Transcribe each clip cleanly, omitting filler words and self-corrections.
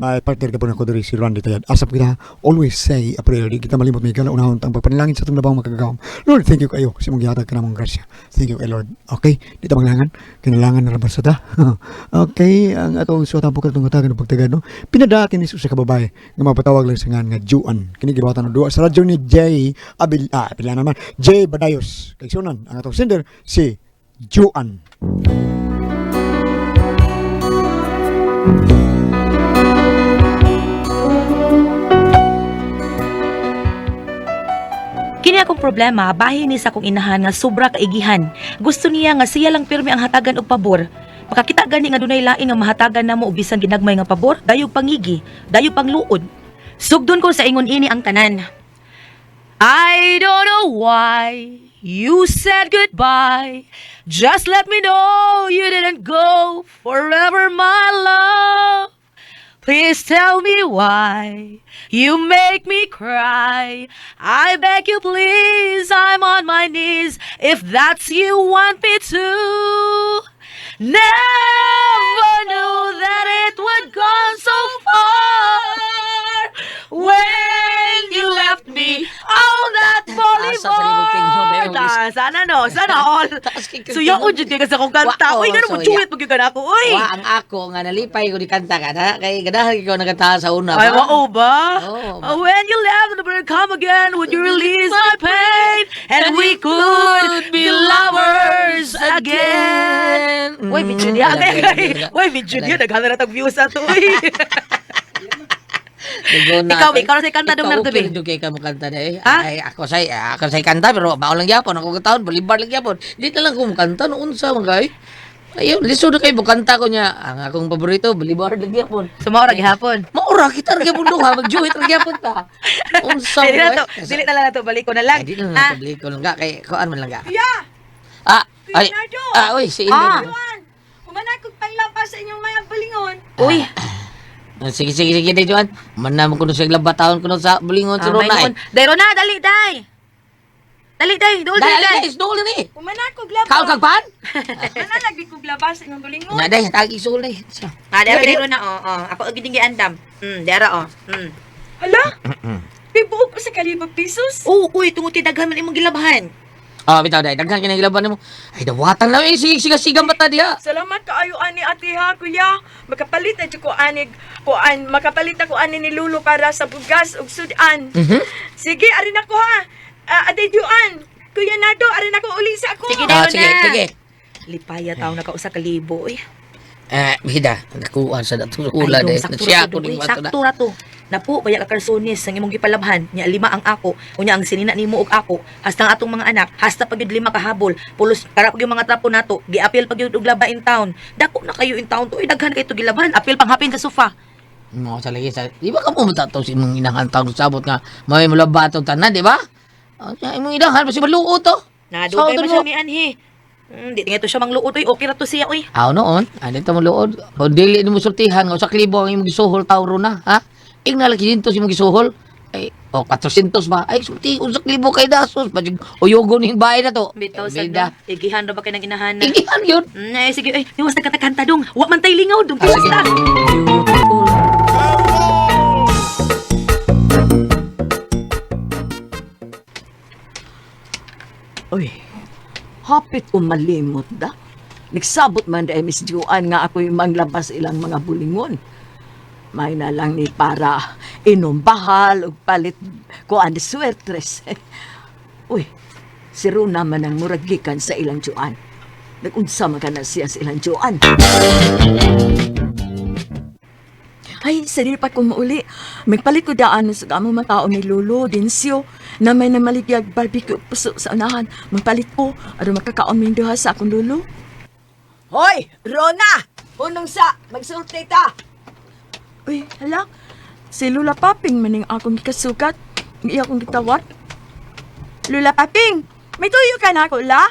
May partner ka po na ko diri si Randy Tayad. Asap kita, always say a prayer. Di kita malimot may kalaunahon ang pagpanalangin sa itong nabang magkagawam. Lord, thank you kayo kasi mong gihatag ka namang grasya. Thank you kay Lord. Okay? Di ta maglangan. Kinalangan na rabar sa ta. Okay? Ang atong suwata po katong hatagan ng pagtagad, no? Pinadakin ni sa kababae nga mapatawag lang sa nga Juan. Kinigibatan ng duwa. Sa radyo ni pila naman, Jay Badayos. Kay sunan, ang atong sender, si Juan. Kini akong problema, bahin ni sa akong inahan nga sobra kaigihan. Gusto niya nga siya lang pirmi ang hatagan og pabor. Makakita gani nga dunay lain nga mahatagan namo og bisan ginagmay nga pabor, dayog pangigi, dayog pangluod. Sugdon ko sa ingon ini ang tanan. I don't know why you said goodbye. Just let me know you didn't go forever, my love. Please tell me why you make me cry. I beg you please, I'm on my knees. If that's you want me to. Never knew that it would go so far. When you left me on that volleyball. Sana no, sana all. Suya ko dyan ka sa kong kanta. Uy, gano'n mo chuwit pag yung ako. Uy! Ang ako nga nalipay ko di kanta ka na. Kaya ganahan ko nagkanta sa una Ay, ba? wao ba? Oo. When you left, never come again. Would you release my pain? And we could be lovers again. Uy, video niya. Uy, video niya. Naghala na tag views na to. Ikaw na say kanta dong nartubi. Ikaw kay ka mo kanta na eh. Ha? Ay, ako say kanta pero mao lang gyapon ako kataon balibar lang gyapon. Di na lang ko kanta no unsa man kay. Ayun, lisod kay mo kanta ko niya. Ang akong paborito balibar lang gyapon. Sumaura gihapon. Maura kita ra gyapon duha magjuhit ra gyapon ta. Unsa Dili na to. mo? Dili na lang na to. Balik ko na lang. Di na lang tabli ko lang ga kay kuan man lang ga. Yeah! Ay. Uy, si Ino. Juan! Kumanay kong panglapas sa inyong mayang bulingon. Uy. Sige, day, Juan. Manam ko sa labat taon ko sa bulingon sa Ronay. Day, Rona, dali, day. Dali, day. Duli, day. Isdol ni. Kumanay kong labas. Kaon kag pan? Manalagbi kong labas sa inyong bulingon. Na day, tagi isdol ni. Day, Rona, Ako agad yung giandam. Dara, Hala? Pibuog ko sa kalibag pesos. Uy, tungo ti daghan man imong gilabahan. Bitaw day, daghan kinang gilaban mo. Ay dawatan lang siga mata diha. Salamat kaayo ani ate ha, kuya. Makapalit na ko ani makapalit ako ani ni Lulu para sa bugas ug sudan. Sige, arin ako ha. Ate Juan, Kuya Nardo, arin ako uli sa ako. Sige, Day, Rona. Sige. Lipaya tao na kausa ka libo, uy. Bida, nakuha sa datong ula day. Siya ko ning wato na. Sakto ra to. Napo, baya ka karsonis ang imong gipalabhan. Nya 5 ang ako. Unya ang sinina nimo og ako. Hasta ang atong mga anak. Hasta pag 5 kahabol. Pulos, karap yung mga trapo nato. Giapil pag yung laba in town. Dako na kayo in town to. Daghan kayo to gilabhan. Apil panghapin sa sofa. Mo sa lagi sa. Di ba ka pumunta to si imong inang taon sabot nga may mulaba tong tanan, di ba? Imong idahan si maluot to. Nadugay man siya ni Anhi. Di nga to siya mangluot. Uy, okay ra to siya, uy. Noon, ano ito maluod? O dili mo sultihan, nga usak libo ang imong gisuhol tauro na, ha? Ingna lagi dinto si imong gisuhol. Ay, 400 ba? Ay, sulti, usak libo kay dasos. Pajig, uyogo ning bahay na to. Bitaw sa Bida. do. Igihan ra ba kay nang inahan na? Igihan yun. Ay, sige, ay, iwas na katakanta dong. Wa man tay lingaw dong. Sige. Pista. Uy, hapit ko malimot da. Nagsabot man da Miss Juan nga ako'y manglabas ilang mga bulingon. May na lang ni para inumbahal o palit ko ang swertres. Uy, si Runa man ang muragikan sa ilang Juan. Nagunsa man ka na siya sa ilang Juan. Ay, sarili pa kong mauli. Magpalit ko daan sa gamang matao ni Lolo, Dinsyo, na may namaligyag barbecue puso sa unahan. Magpalit ko, aro makakaon min duha sa akong Lolo. Hoy, Rona! Punong sa, magsulti ta! Uy, hala, si Lula Paping maning akong kasukat. Iya akong gitawat. Lula Paping, may tuyo ka na ako, la?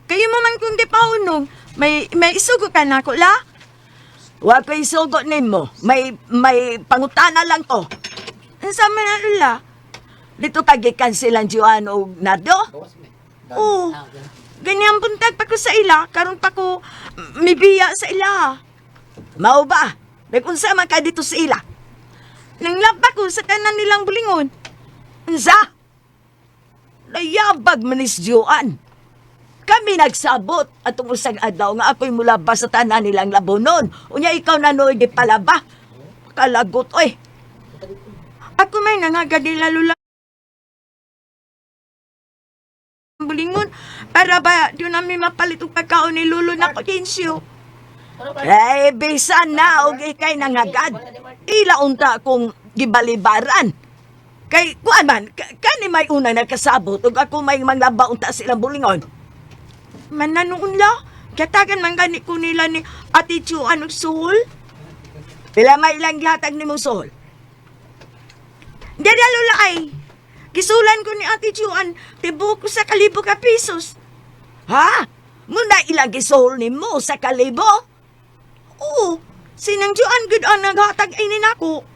Kayo mo man kung di paunong, may isugo ka na ako, la? Huwag ko isugot nimo. May pangutana lang ko. Sa na lula? Dito kagikansilan Juan o Nardo? Oo. Ganyan puntag pa ko sa ila. Karon pa ko mibiya sa ila. Mao ba? Nagkunsa man ka dito sa ila. nanglapa ko sa kanan nilang bulingon. Unsa? Nayabag manis Joan. Kami nagsabot atong usag adlaw nga ako'y mulabas sa tanan nilang labonon. Unya ikaw nanoy di palaba. Kalagot oy. Ako may nangagad nila lula bulingon para ba di namin mapalit og pagkaon ni Lolo na Kensyo. Eh, bisan na og ikay nangagad. Ila unta kung gibalibaran. Kay kuan man, kani may una nagkasabot ug ako may manglaba unta silang bulingon. Mananuon la, katagan man gani ko nila ni Ate Juan og suhol. Pila may ilang gihatag ni mong suhol. Dada lula ay, gisulan ko ni Ate Juan, tibuk ko sa 1,000 ka pesos. Ha? Muna ilang gisuhol ni mo sa 1,000? Oo, sinang Juan good ang naghatag inin ako.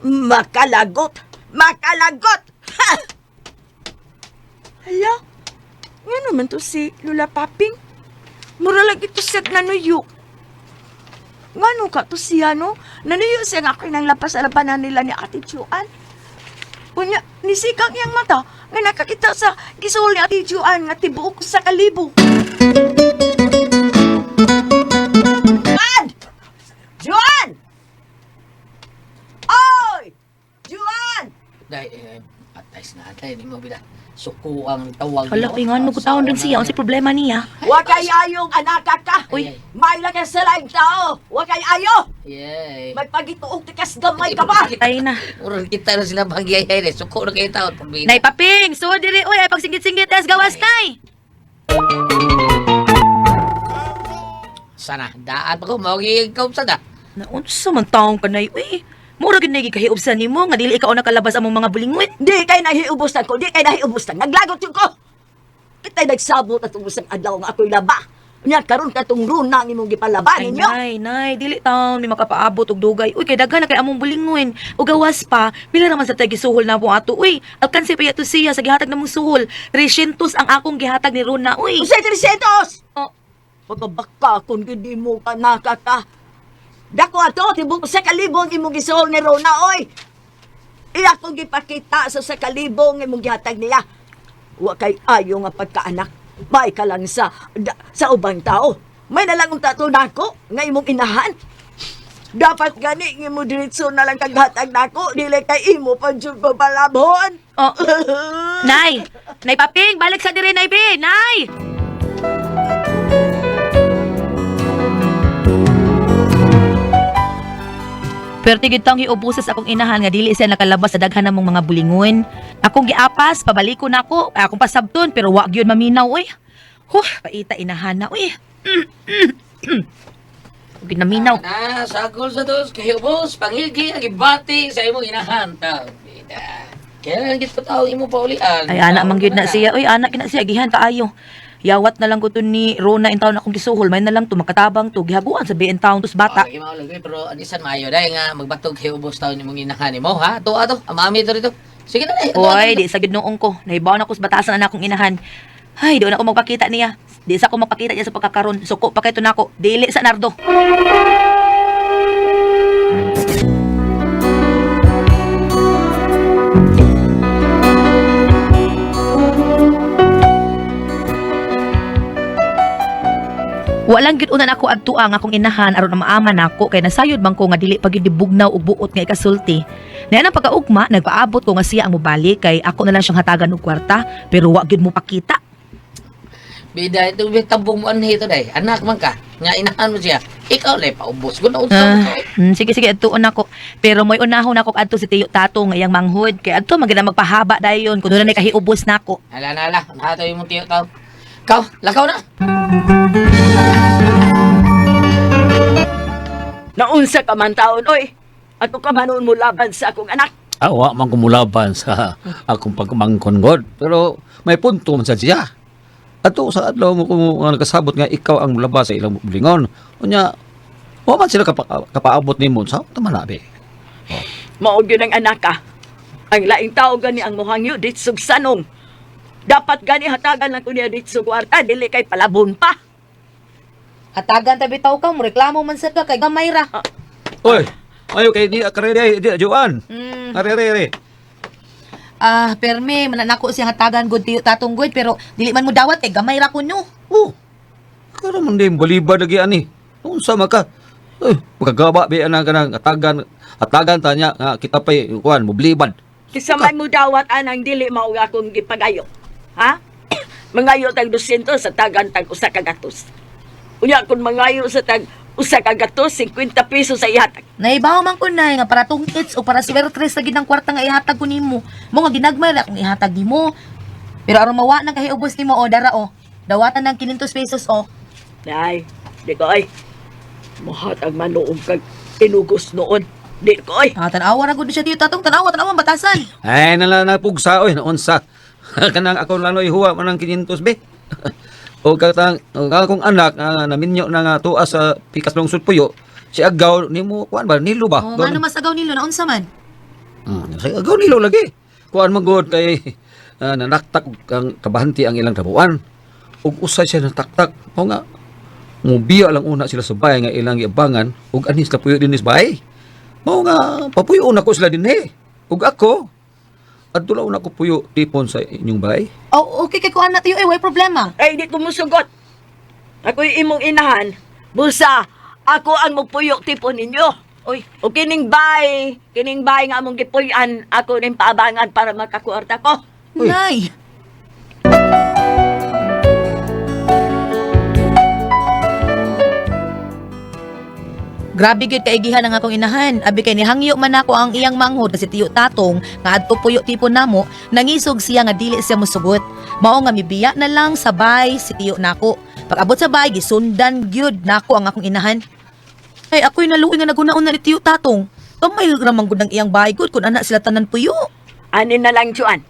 Makalagot! Makalagot! Ha! Hala, nga naman to si Lula Paping. Mura lagi to siya nanuyo. Nga no ka to siya, no? Nanuyo siya nga kayo nang lapas sa labanan nila ni Ate Juan. Kunya, nisikang iyang mata nga nakakita sa gisuhol ni Ate Juan nga tibuok sa 1,000. Juan! Juan! Oy! Juan! Dahil, patay na natin. Hindi mo bila. Suko ang tawag. Hala, pingan mo kutaon din siya. Ang si problema niya. Huwag kay ayong anak ka. Uy. May lang sa laing tao. Huwag kay ayo. Yay. May pagituog tikas gamay ka ba? Tay na. Murang kita na sila banggiyay. Suko na kayo taon. Pambina. Nay Paping, so diri oy ay pagsinggit-singgit as gawas nay. Sana. Daan pa ko. Mawagiging kaupsada. Naunsa man taong kanay uy. Mura gid nagi kahiubsan nimo nga dili ikaw nakalabas among mga bulingon. Di kay nahiubos na ko. Di kay nahiubos na. Naglagot yun ko. Kita'y nagsabot at umusang adlaw nga ako'y laba. Nya karon katong runa ang imong gipalaban Ay ninyo. nay, dili taon mi makapaabot og dugay. Uy kay daghan na kay among bulingon. Ug gawas pa, pila naman sa tagi suhol na mo ato. Uy, alkansi pa yato siya sa gihatag namong suhol. 300 ang akong gihatag ni Rona. Uy. Usay 300! Oh, Pagkabaka kung hindi mo ka nakaka. Dako ato, tibok sa 1,000 imong gisuhol ni Rona, oy. Iya kong gipakita sa 1,000 imong gihatag niya. Wa kay ayo nga pagkaanak. May ka lang sa ubang tao. May nalang tato nako nga imong inahan. Dapat gani nga mo diretso na lang kaghatag nako, dili kay imo pa jud ko palabon. oh. Nay, Nay Paping, balik sa diri nay be. Nay. Pero tigid tang giubusa sa akong inahan nga dili siya nakalabas sa daghan namong mga bulingon. Akong giapas, pabaliko na ako. Akong pasabton pero wa gyud maminaw oy. Paita inahan na oy. Ginaminaw. Sagol sa dos. Kayo boss. Pangilgi. Nagibati sa imong inahan. Bida. Kaya lang gito tao imo paulian. Ay anak man gyud na siya. Oy anak gina siya gihan kaayo. Yawat na lang ko to ni Rona in taon akong gisuhol. May na lang to makatabang to. Gihaguan sa BN taon tos bata. Okay, maulagi. Pero adisan maayo dahil nga magbatog kayo boss tao imong inahan mo ha. Ito ato. Amami ito rito. Sige na dahil. Oy, di sa gidnoong ko. Nahibaw na ko sa batasan na akong inahan. Ay, doon ako magpakita niya. Di sa ako magpakita niya sa pagkakaroon. Suko pa kay to nako. Dili sa Nardo. Walang gyud unan ako adtuang akong inahan aron na maaman nako kay nasayod man ko nga dili pa gyud bugnaw og buot nga ikasulti. Nayan ang pagkaugma nagpaabot ko nga siya ang mobalik kay ako na lang siyang hatagan og kwarta pero wa gyud mo pakita. Bida ito tabong mo anhi ito dahil. Anak man ka. Nga inahan mo siya. Ikaw na paubos. Kung naunsa mo Sige adtuon ako. Pero moy unahon ako adto si Tiyo Tato nga iyang manghod kay adto magina magpahaba dayon kun na kahiubos nako. Ala. Nahato yung mong tiyo tao. Ikaw, lakaw na. Naunsa ka man taon, oy. Ato ka manon mo laban sa akong anak. Awa man kumulaban sa akong pagmangkon God. Pero may punto man sa siya. Ato sa adlaw mo kung nagkasabot nga ikaw ang mulabas sa ilang bulingon. Unya, wa man sila kapaabot nimo sa tama na be. Mao gyud ang anak ka. Ang laing tao gani ang muhangyo ditsog sanong. Dapat gani hatagan lang ko niya ditsog kwarta, dili kay palabon pa. Hatagan ta bitaw ka mo reklamo man sa ka kay gamay ra. Oy, Ayo kay di karere di Joan. Arere. Perme, mananako siyang hatagan good tiyo tatong good, pero dili man mo dawat, gamay ra ko no. Oh. Karo man din balibad lagi ani. Unsa maka? Magagaba ba ana kanang atagan tanya nga kita pay kuan mo blibad. Kisa man mo dawat anang dili mao nga akong gipagayo. Ha? Mangayo tag 200 sa tagan tag usa ka gatos. Unya kun mangayo sa tag usa ka gatos 50 pesos sa ihatag. Naibaw man ko na nga para tong kids o para swertres lagi ng kwarta nga ihatag ko nimo. Mo nga ginagmay ra kung ihatag nimo. Pero aron mawa nang kahiubos nimo o dara o. Dawatan ng 500 pesos o. Nay, di ko ay. Mahatag man noong kag inugos noon. Di ko ay. Tanawa ra gud siya tiyo tatong tanawa batasan. Ay nala na pugsa oy naunsa. Kanang ako lanoy huwa man ng 500 be. O katang akong anak naminyo na nga tuwa sa pikas lungsod puyo. Si agaw nimo kuan ba nilo ba? O ngano mas agaw nilo na unsa man? Si agaw nilo lagi. Kuan magod kay nanaktak ang kabahanti ang ilang tabuan. Ug usay siya nataktak. O nga mubiya lang una sila sa bahay nga ilang iabangan ug anis na puyo dinis bahay. Mao nga papuyo na ko sila dinhi. Ug ako adtulaw na ko puyo tipon sa inyong bahay. Oh, okay kay kuan na tiyo way problema. Ay, di ko musugot. Ako'y imong inahan. Busa, ako ang mupuyok tipo ninyo. Oy, O kining bay nga among gipuyan, ako rin paabangan para makakuarta ko. nay. Grabe gyud kaigihan ang akong inahan. Abi kay nihangyo man ako ang iyang manghod kasi tiyo tatong nga adto puyo tipo namo, nangisog siya nga dili siya mosugot. Mao nga mibiya na lang sa bay si tiyo nako. Pag abot sa bay gisundan gyud nako ang akong inahan. Ay ako'y naluoy nga nagunaon na ni tiyo tatong. Kamay ramang gud ang iyang bay gud kun ana sila tanan puyo. Ani na lang, Juan.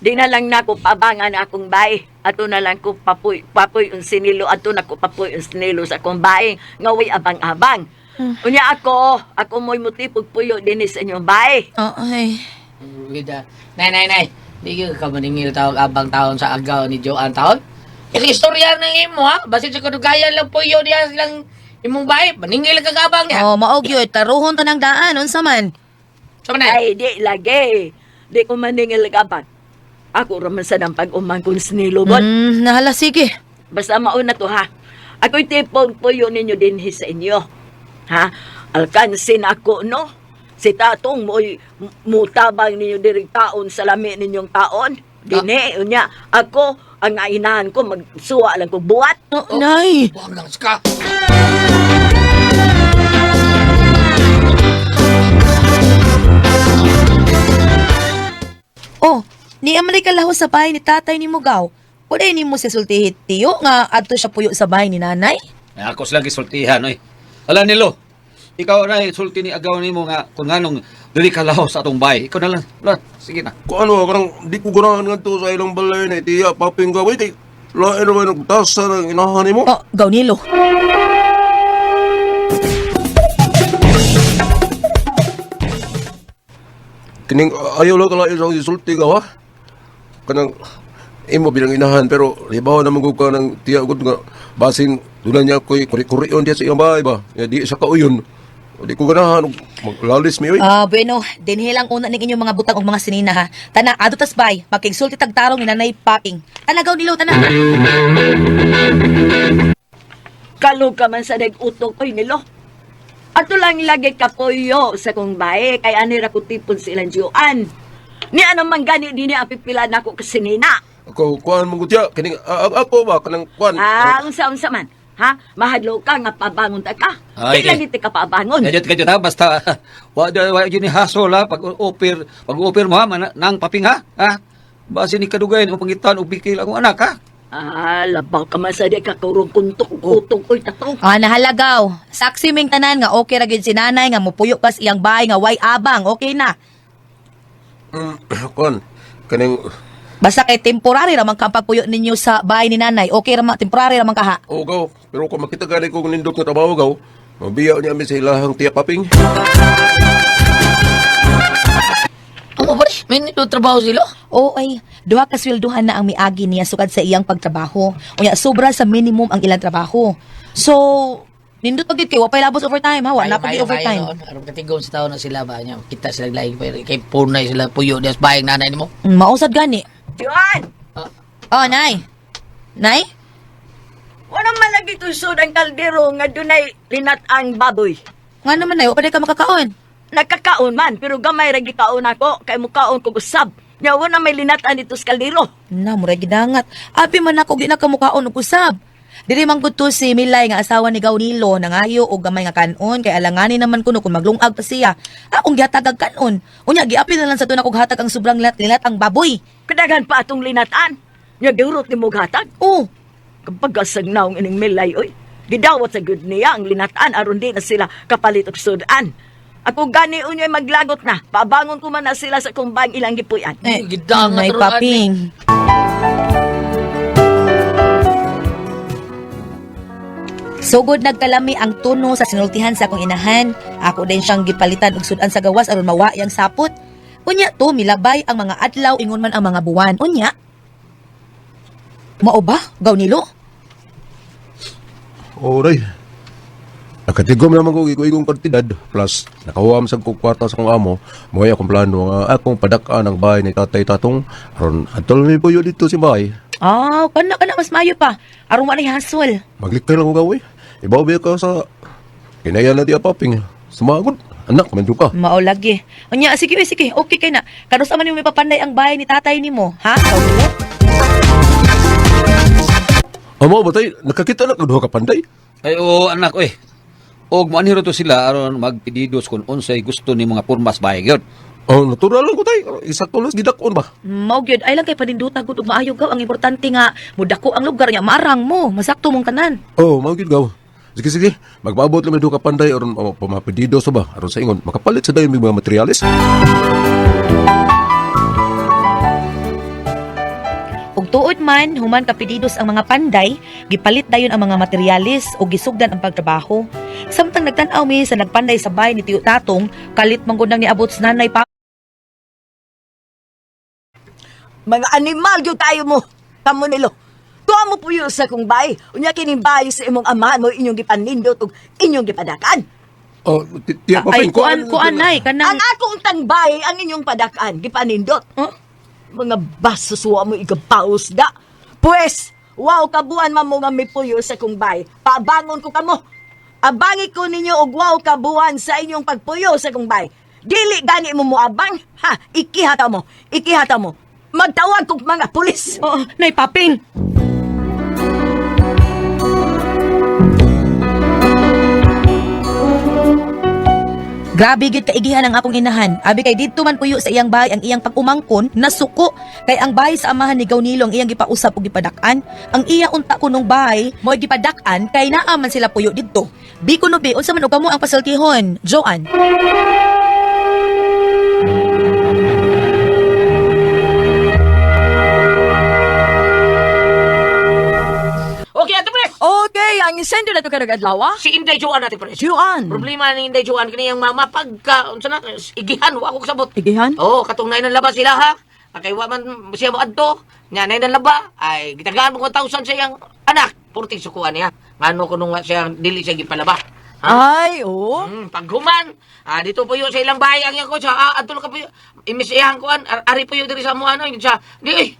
Di na lang nako paabangan akong bay. Ato na lang ko papuy ang sinilo. Ato na ko papuy ang sinilo sa akong bay. Ngawi abang-abang. Unya ako mo'y mutipog puyo din sa inyong bay. Ay. Gida. Nay. Di ka maningil tawag abang taon sa agaw ni Joan taon? Kasi istorya ng imo ha. Basit sa kadugayan lang po yun diya silang imong bahay. Maningil ka abang niya. Oh, mao gyud taruhon tanang daan unsa man. So na. Ay, di lagi. Di ko maningil kabag. Ako raman sa ng pag-umang kong sinilubot. Nahala sige. Basta mauna to ha. Ako'y tipog puyo ninyo din sa inyo. Ha? Alkansin ako, no? Si tatong mo'y mutabang ninyo dirig taon sa lami ninyong taon. Dini, unya. Ako, ang inahan ko, magsuwa lang ko buhat. Nay. Buwag lang ska. Oh, ni amali ka lahos sa bahay ni tatay ni Mugaw. Pwede ni mo si sultihit tiyo nga adto siya puyo sa bahay ni nanay. Ay, ako sila gisultihan oy. Ala nilo. Ikaw na sulti ni agaw nimo nga kung nganong dili ka laho sa atong bahay. Ikaw na lang. Ala, sige na. Kung ano, karang di ko ganahan nga to sa ilang balay na itiya, paping gawin, lain naman nagtasa ng inahan mo. Oh, Gawnilo. Kining ayaw lang kalain sa isulti ka, ha? Kanang imo bilang inahan, pero libaw naman ko ka ng tiya ko nga basing dulan niya ko'y kuri-kurion diya sa iyang bahay ba? Ya, di sa kauyon. Di ko ganahan, maglalis mi, oy. Bueno, dinhi lang una ning inyong mga butang ug mga sinina ha. Tana, adto tas bay, makigsulti tagtarong ni nanay Paping. Tana Gawnilo, tana. Kalog ka man sa nag-utok, oy nilo. Ato lang lagi kapoyo sa kong bae, kay anira ko tipon silang Joan. Ni ano man gani din ni apipilan ako kasinina. Ako, kuhan mong gutya, kining ako ba, kanang kuhan. Unsa man. Ha? Mahadlo ka nga pabangon ta ka. Ay, Di lagi ti ka pabangon. Kajot ha, basta wa yun ni hasol ha, pag-offer mo ha, nang paping ha, ha? Basi ni kadugayan o pangitan o bikil akong anak ha. Labaw ka man sa di ka kurong kuntok-utong oy tato. Nahalagaw. Saksi ming tanan nga okay ra gyud si nanay nga mupuyo kas iyang bahay nga way abang, okay na. Kuhan, kaning, Basta kay temporary ramang ka pagpuyo ninyo sa bahay ni nanay. Okay ramang temporary ramang kaha. oo gaw, pero kung makita gani ko nindot nga trabaho gaw, mabiya niya mi sa ilahang tiya paping. Ano ba? May nito trabaho sila? Oo ay, duha ka swelduhan na ang miagi niya sukad sa iyang pagtrabaho. Unya sobra sa minimum ang ilang trabaho. So, Nindot pagit kay wapay labos overtime ha, wala pag overtime. Aron katigom sa taon na sila ba nya. Kita sila lahi kay punay sila puyo dias bayang nanay nimo. Mausad gani. Juan! Oh, nay. Nay? Wala man lagi tusod ang kaldero nga dunay linat-ang baboy. Nga naman nay, wala ka makakaon. Nagkakaon man, pero gamay ra gikaon ako, kay mukaon ko usab. Nya wala may linat-an dito sa kaldero. Na, mura gidangat. Abi man ako, di na kamukaon og usab. Diri man gud to si Milay nga asawa ni Gawnilo nangayo og gamay nga kanon kay alanganin naman kuno kung maglungag pa siya. Akong gihatag og kanon. Unya giapil na lang sa tunakog hatag ang sobrang lat ang baboy. Kadagan pa atong linat-an. Nya durot ni mo gatag. Oh, Kapag asag naong ining milay, oy. Gidawat sa good niya ang linat-an aron di na sila kapalit og sudan. Ako gani unyoy maglagot na. Pabangon ko man na sila sa kumbang ilang gipuyan. Gidangat may ron, paping. Sugod nagkalami ang tuno sa sinultihan sa akong inahan. Ako din siyang gipalitan og sudan sa gawas aron mawa yang sapot. Unya to milabay ang mga adlaw ingon man ang mga buwan. Unya. Mao ba? Gawnilo? Oray. Nakatigom naman ko igong kantidad plus nakawam sa kong kwarta sa kong amo. Mo'y akong plano nga akong padakaan ang bahay ni tatay tatong aron atol mi puyo dito si bahay. Ah, kana mas mayo pa. Aron wala hasol. Maglikay lang ko gawin. Ibaw ka sa kinaya na di apaping. Sumagod. Anak, mandyo ka. Mao lagi. Unya sige sige, okay kay na. Kanos man may papanday ang bahay ni tatay nimo, ha? Gawnilo? Amo ba tay? Nakakita na duha ka panday? Ay, oo, anak, oy. Og manhiro to sila aron magpididos kung unsay gusto ni mga purmas bahay gyud. Oh, natural lang ko tay. Isa tulos gidakon ba? Mao gyud ay lang kay paninduta gud ug maayo gaw ang importante nga mudako ang lugar nya maarang mo, masakto mong tanan. Oh, magid gaw. Sige, sige. Magpaabot lang duha ka panday aron pamapididos ba? Aron sa ingon, makapalit sa dayon mga materialis. Ug tuod man human kapedidos ang mga panday, gipalit dayon ang mga materialis ug gisugdan ang pagtrabaho. Samtang nagtan-aw mi sa nagpanday sa bahay ni Tiyo Tatong, kalit man gud nang niabot sa nanay pa. Mga animal gyud tayo mo. Kamo nilo. Tuwa mo puyo sa kong bay. Unya kining bahay sa imong amahan mo inyong gipanindot ug inyong gipadakan. Oh, tiya pa Ay kuan nay kanang Ang akong tangbay ang inyong padakan gipanindot. Huh? Mga basuswa mo igapaus da. Pues, wow kabuan man mo nga may puyo sa kong bay. Pabangon ko kamo. Abangi ko ninyo og wow kabuan sa inyong pagpuyo sa kong bay. Dili gani mo moabang. Ha, ikihata mo. Ikihata mo. Magtawag kong mga pulis. oh, nay paping. Grabe gid kaigihan ang akong inahan. Abi kay didto man puyo sa iyang bahay ang iyang pag-umangkon nasuko kay ang bahay sa amahan ni Gawnilo ang iyang gipausap ug gipadak-an. Ang iya unta kunong bahay mo gipadak-an kay naa man sila puyo didto. Bi kuno bi unsa man og kamo ang pasultihon, Joan? Okay, Ate Pres. Okay, ang isendo na ito kadag-adlaw. Si Inday Joan, Ate Pres. Juan. Problema ni Inday Joan kaniyang mama pagka unsa na igihan wa ako kasabot. Igihan? Oo, katong nay nang laba sila ha. Kay wa man siya mo adto. Nya nay nang laba ay gitagaan mo 1,000 sa iyang anak. Purti sukuan niya. Ngano kuno nga siya dili siya gipalaba. Ay, oo. Paghuman, dito po yun sa ilang bahay ang yan ko, sa adto ka po yun, imisiyahan ko, ari po yun diri sa mga ano, sa, di,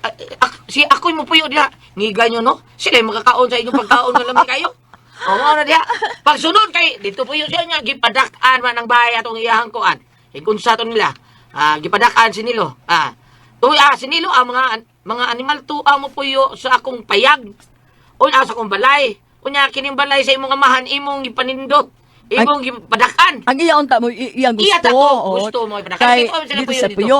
si ako'y mo po yun diha, ngiga nyo, no? Sila yung makakaon sa inyong pagkaon ng lamig kayo. Oo, na diha. Pagsunod kay, dito po yun siya niya, gipadakan man ang bahay atong iyahan ko, ikunsa to nila, gipadakan si Nilo, si Nilo, mga animal tuwa mo po yun sa akong payag, o sa akong balay, kunya kining balay sa imong amahan imong gipanindot imong gipadakan Ang iya unta mo, iyang gusto. iya ta oo. ko gusto mo ipadakan Kay, dito sila dito puyo sa dito puyo.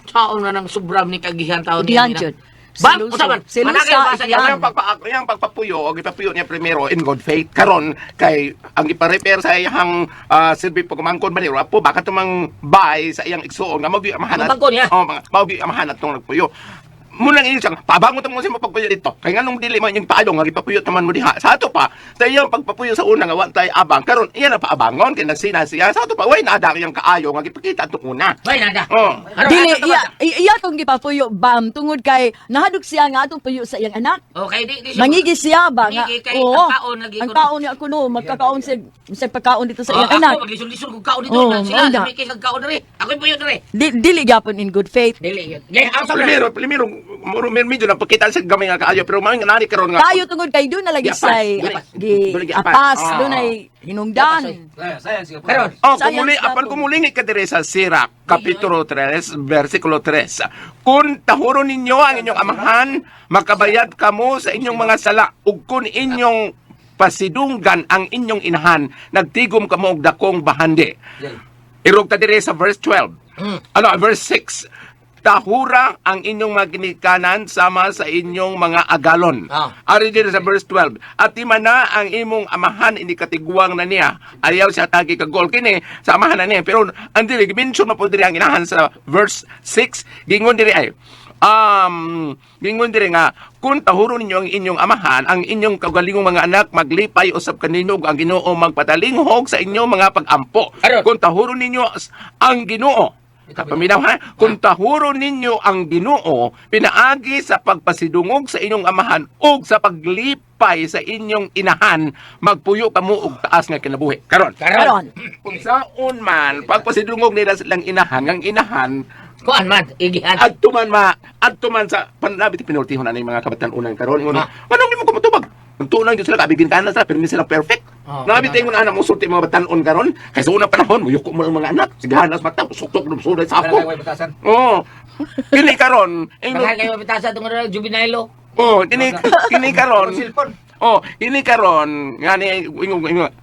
taon na nang sobram ni kagihan taon Igihan, niya Jud. Bam, Silusa. usaban. Silusa, Manakay basa igihan. niya. Yung pagpapuyo o ipapuyo niya primero in good faith karon kay ang ipa-repair sa iyang silbi pagkumangkon maniro apo baka tumang bay sa iyang igsuon nga maugi amahanat Ang bangkon, ya? mga maugi amahanat tong nagpuyo Munang iyo siyang, pabangon mo siya mapagpuyo dito. Kaya nga nung dili man yung paayong, nga ipapuyot naman mo diha. Sa ato pa, sa iyang pagpapuyo sa una nga wantay abang, karon iyan na paabangon, kaya nagsina siya. Sa ato pa, way nada yung kaayo, nga ipakita ito una. Bay nada. Oh. Dili, iya tong gipapuyo, bam, tungod kay nahadok siya nga atong puyo sa iyang anak. Okay, di Mangigi siya ba nga? Mangigi kay Oo. ang kaon lagi Ang ko. kaon niya ako no, magkakaon sa pagkaon dito sa iyang anak. Ako maglisod-lisod kung kaon dito. Oh, Sila, manda. may kay kaon diri. Ako puyo diri. Dili gyapon in good faith. Dili yun. Yeah, ang Primero, medyo na pakita sa gamay nga kaayo, pero mga nani karon nga. Tayo tungod kay doon na lagi Giapas, sa giapas. Doon giapas. apas, Ah. doon ay hinungdan. Karon. Oh, Sayang apan sa kumulingi ka dire sa Sirach, Kapitulo 3, versikulo 3. Kung tahuro ninyo ang inyong amahan, makabayad kamo sa inyong mga sala, ug kung inyong pasidunggan ang inyong inahan, nagtigom kamo og dakong bahandi. Irog ta dire sa verse 12. Verse 6. Tahura ang inyong mga ginikanan sama sa inyong mga agalon. Ari din sa verse 12. At imana ang imong amahan ini katiguang na niya. Ayaw siya tagi kagol kini sa amahan na niya. Pero ang dili gimension na po diri ang inahan sa verse 6. Gingon diri ay gingon diri nga kung tahuro ninyo ang inyong amahan, ang inyong kaugalingong mga anak maglipay usab kanino ug ang Ginoo magpatalinghog sa inyong mga pag-ampo. Kung tahuro ninyo ang Ginoo, paminaw ha, kung tahuro ninyo ang Ginoo, pinaagi sa pagpasidungog sa inyong amahan ug sa paglipay sa inyong inahan, magpuyo kamo og taas nga kinabuhi. Karon. Kung saon man pagpasidungog nila silang inahan, ang inahan Kuan man, igihan. adto man sa panlabit pinultihon na ng mga kabatan-unan karon ingon. Manong nimo ko matubag? Nagtunan gyud sila kabigin kana sila pero hindi sila perfect. Nabit ingon anak mo sulti mga batan-on karon kay sa unang panahon muyuko mo ang mga anak. Sigahanas mata suktok ng suday sa ako. Oh. Kini karon ingon. Bakal kayo mapitasa itong juvenile. Oh, kini karon. Oh, kini karon ngani ingon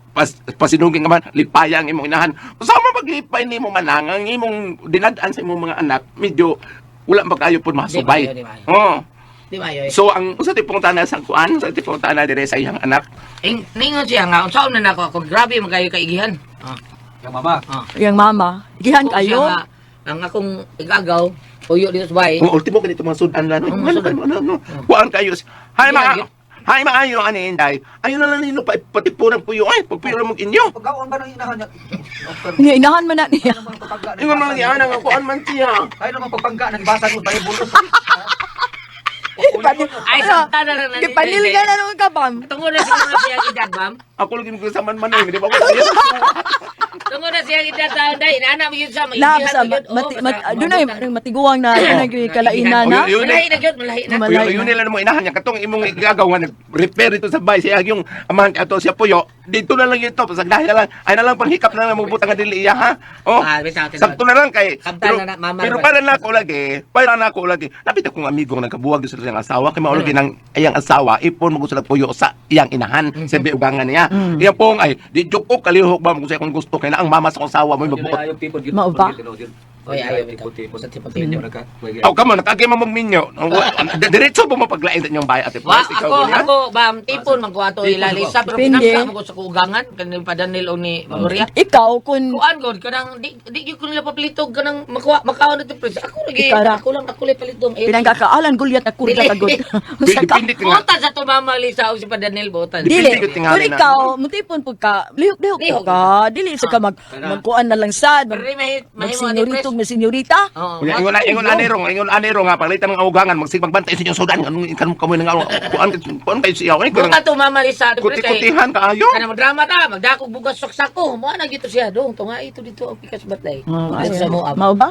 pasinugin ka man, lipaya ang imong inahan. Sama paglipay ni mo manang, ang imong dinadaan sa imong mga anak, medyo wala magkayo po masubay. Di ba? Oh. Di ba yun? So, ang sa tipong tana sa kuan, sa tipong tana dire sa iyang anak, Ningon siya nga, unsaon na nako ako, grabe magayo kaigihan. Yang mama, gihan Ako siya kayo. nga, ang akong igagaw, puyo dito sa bahay. ang ultimo ganito mga sudan lang. sudan. Kuan kayo. Hay Hindi, mga Hay mga ayo ani inday. Ayun na lang nino patipunan puyo ay pagpuyo mo inyo. Pagkaon ba nang inahan niya? Nga inahan man na niya. Ingon man yan ang kuan man siya. Ay naman pagpangga, nagbasa ko tayo bulos. Ay, santa na lang. Gipanil ka na nung kabam. Tungod na siguro siya edad, ma'am. Ako lagi mo sa man man di ba ko. Tungod na siya edad sa day. Inaana mo yun sa Lab sa doon ay matiguang na kalainan na. Malahi na yun, malahi na. Malahi Yun nila mo inahan niya katong imong igagaw nga nag-repair ito sa bay siya yung amahan ka ato siya puyo. Dito na lang ito pasag dahil na lang ay na lang panghikap na lang magbutang nga dili iya ha. Oh. Sakto na lang kay Sabtan na, mama. pero para na ako lagi, napit akong amigo nga nagkabuwag sa siyang asawa kay maulog ng iyang asawa ipon mo gusto puyo sa iyang inahan sa ugangan niya. Iya pong ay di joke ko kalihok ba mo sa kung gusto kay na ang mama sa akong asawa mo magbuot. Mao ba? Oy, ayaw ito. Sa tipo-tipo. Aw kamo nakagay mo minyo. Diretso mo mapaglain sa inyong bahay ate. Wa, ako, bam, tipon, magkuhato ilalisa, pero Depende. pinamsa mo ko sa kuugangan, kanil padanil o ni Magoria. Ikaw kun Kuan god kanang di ko nila papalitog kanang makaon ito pres. Ako lagi Ikara. ako lang palitong. pinanggakaalan gulyat na kurda kagod. Depende ka nga. Botan sa to mama Lisa o si padanil botan. Dili. Depende ko tingali Kung na. ikaw, mutipon po ka, lihok Lihok. ka. Dili sa ka magkuan na lang sad. Pero Magsenyorito, may senyorita. Oo. Ingon anero nga palitan ng awgangan magsigbantay sa inyong sudan anong kanmo kamoy nang kuan kayo siya ay Botan to mama Lisa to pres. kuti-kutihan kaayo. Kana mo drama ta, magdako bugas sok-sako. Mo na gito siya dong, tunga ito dito ang pikas batlay. Dito sa mo. Mao ba?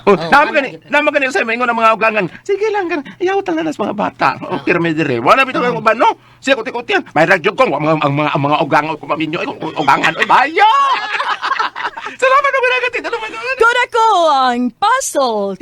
Naman gani sa ingon ang mga awgangan. Sige lang gan. Ayaw ta na mga bata. O pirmi dire. Wala bitaw ang uban no. Siya kuti-kutihan. May ragyog kong ang mga awgangan ko maminyo ay awgangan oy bayo. Salamat na binagati. Kura ko ang puzzle.